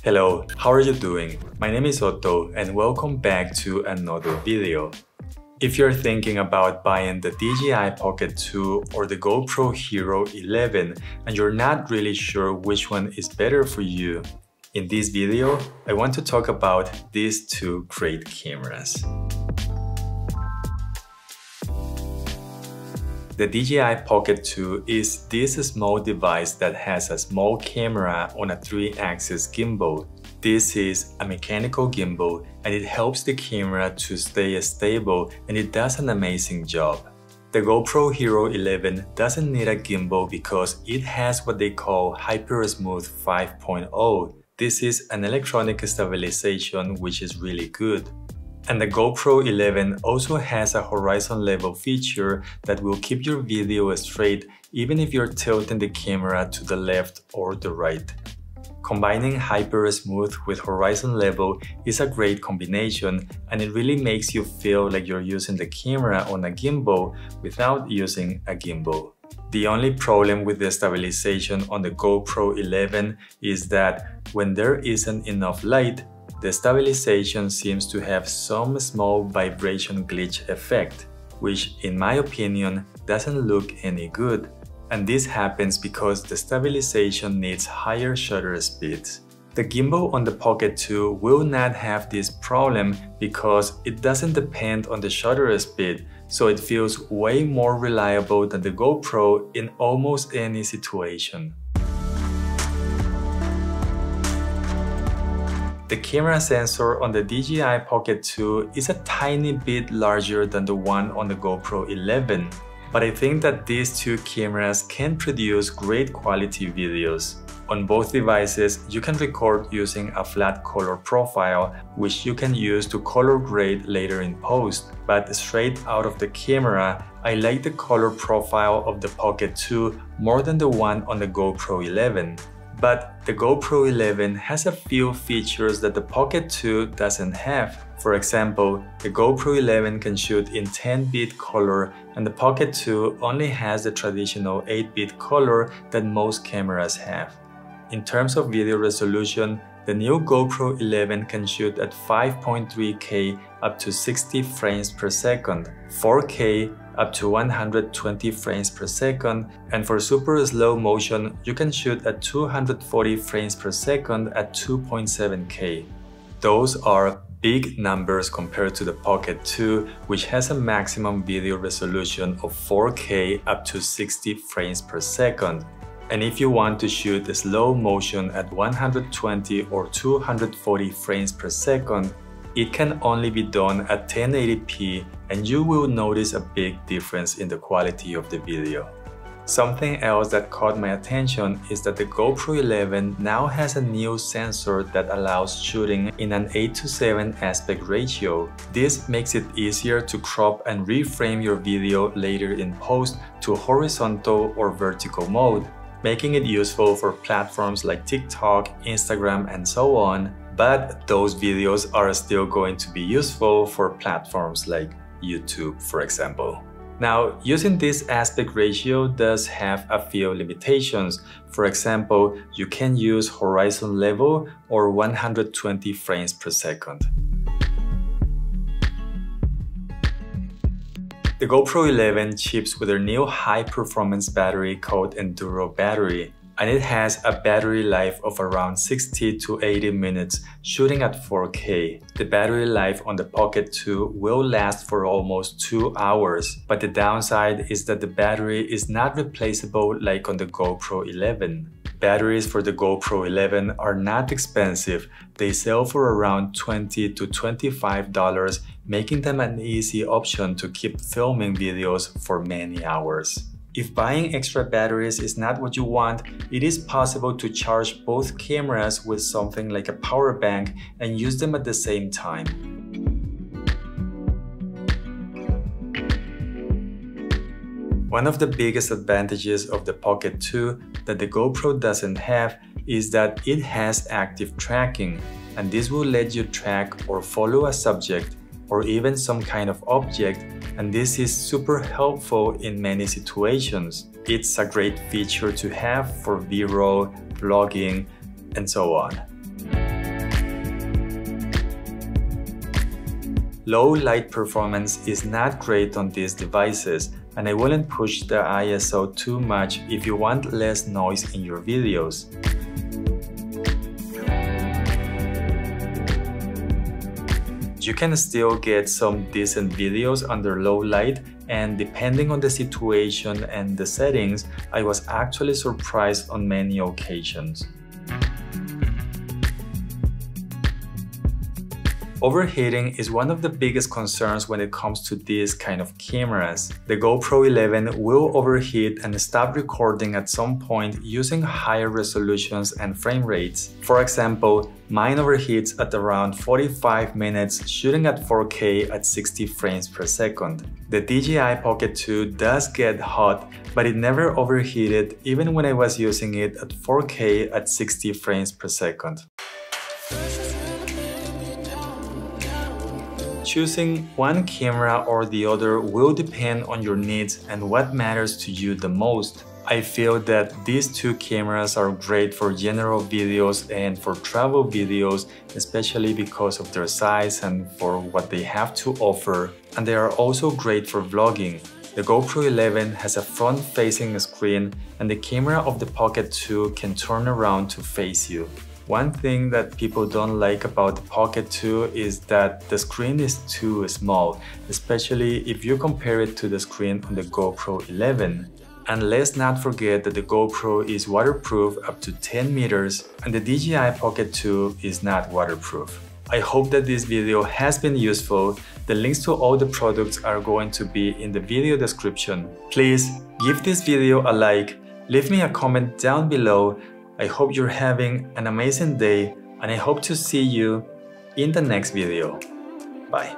Hello, how are you doing? My name is Otto and welcome back to another video. If you're thinking about buying the DJI Pocket 2 or the GoPro Hero 11 and you're not really sure which one is better for you, in this video, I want to talk about these two great cameras. The DJI Pocket 2 is this small device that has a small camera on a 3-axis gimbal. This is a mechanical gimbal and it helps the camera to stay stable and it does an amazing job. The GoPro Hero 11 doesn't need a gimbal because it has what they call HyperSmooth 5.0. This is an electronic stabilization which is really good. And the GoPro 11 also has a horizon level feature that will keep your video straight even if you're tilting the camera to the left or the right. Combining HyperSmooth with horizon level is a great combination and it really makes you feel like you're using the camera on a gimbal without using a gimbal. The only problem with the stabilization on the GoPro 11 is that when there isn't enough light, the stabilization seems to have some small vibration glitch effect, which in my opinion doesn't look any good. And this happens because the stabilization needs higher shutter speeds. The gimbal on the Pocket 2 will not have this problem because it doesn't depend on the shutter speed, so it feels way more reliable than the GoPro in almost any situation. The camera sensor on the DJI Pocket 2 is a tiny bit larger than the one on the GoPro 11, but I think that these two cameras can produce great quality videos. On both devices, you can record using a flat color profile, which you can use to color grade later in post, but straight out of the camera, I like the color profile of the Pocket 2 more than the one on the GoPro 11. But the GoPro 11 has a few features that the Pocket 2 doesn't have. For example, the GoPro 11 can shoot in 10-bit color and the Pocket 2 only has the traditional 8-bit color that most cameras have. In terms of video resolution, the new GoPro 11 can shoot at 5.3K up to 60 frames per second, 4K up to 120 frames per second, and for super slow motion, you can shoot at 240 frames per second at 2.7K. Those are big numbers compared to the Pocket 2, which has a maximum video resolution of 4K up to 60 frames per second. And if you want to shoot the slow motion at 120 or 240 frames per second, it can only be done at 1080p and you will notice a big difference in the quality of the video. Something else that caught my attention is that the GoPro 11 now has a new sensor that allows shooting in an 8:7 aspect ratio. This makes it easier to crop and reframe your video later in post to horizontal or vertical mode, making it useful for platforms like TikTok, Instagram, and so on. But those videos are still going to be useful for platforms like YouTube, for example. Now, using this aspect ratio does have a few limitations. For example, you can use horizon level or 120 frames per second. The GoPro 11 ships with their new high-performance battery called Enduro battery, and it has a battery life of around 60 to 80 minutes shooting at 4K. The battery life on the Pocket 2 will last for almost 2 hours, but the downside is that the battery is not replaceable like on the GoPro 11. Batteries for the GoPro 11 are not expensive. They sell for around $20 to $25, making them an easy option to keep filming videos for many hours. If buying extra batteries is not what you want, it is possible to charge both cameras with something like a power bank and use them at the same time. One of the biggest advantages of the Pocket 2 that the GoPro doesn't have is that it has active tracking, and this will let you track or follow a subject or even some kind of object and this is super helpful in many situations. It's a great feature to have for B-roll, vlogging, and so on. Low light performance is not great on these devices, and I wouldn't push the ISO too much if you want less noise in your videos. You can still get some decent videos under low light, and depending on the situation and the settings, I was actually surprised on many occasions. Overheating is one of the biggest concerns when it comes to these kind of cameras. The GoPro 11 will overheat and stop recording at some point using higher resolutions and frame rates. For example, mine overheats at around 45 minutes shooting at 4K at 60 frames per second. The DJI Pocket 2 does get hot, but it never overheated even when I was using it at 4K at 60 frames per second. Choosing one camera or the other will depend on your needs and what matters to you the most. I feel that these two cameras are great for general videos and for travel videos, especially because of their size and for what they have to offer. And they are also great for vlogging. The GoPro 11 has a front-facing screen, and the camera of the Pocket 2 can turn around to face you. One thing that people don't like about the Pocket 2 is that the screen is too small, especially if you compare it to the screen on the GoPro 11. And let's not forget that the GoPro is waterproof up to 10 meters and the DJI Pocket 2 is not waterproof. I hope that this video has been useful. The links to all the products are going to be in the video description. Please give this video a like, leave me a comment down below. I hope you're having an amazing day, and I hope to see you in the next video. Bye.